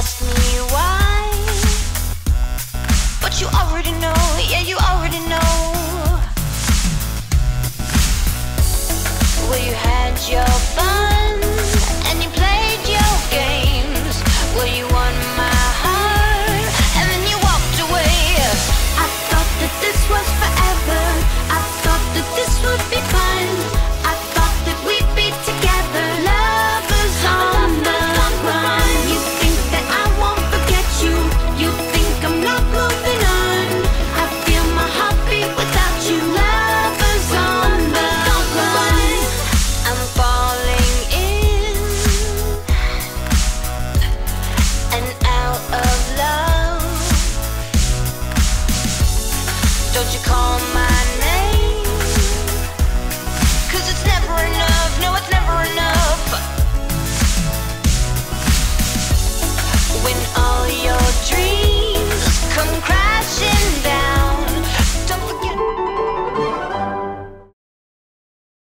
ask me why, but you already know, yeah, you already know. Well, you had your fun and you played your games. Well, you won my heart and then you walked away. I thought that this was forever. I thought that this would be fun. I thought that we'd be together, lovers on the run. You think that I won't forget you. You think I'm not moving on. I feel my heart beat without you, lovers on the run. I'm falling in and out of love. Don't you call my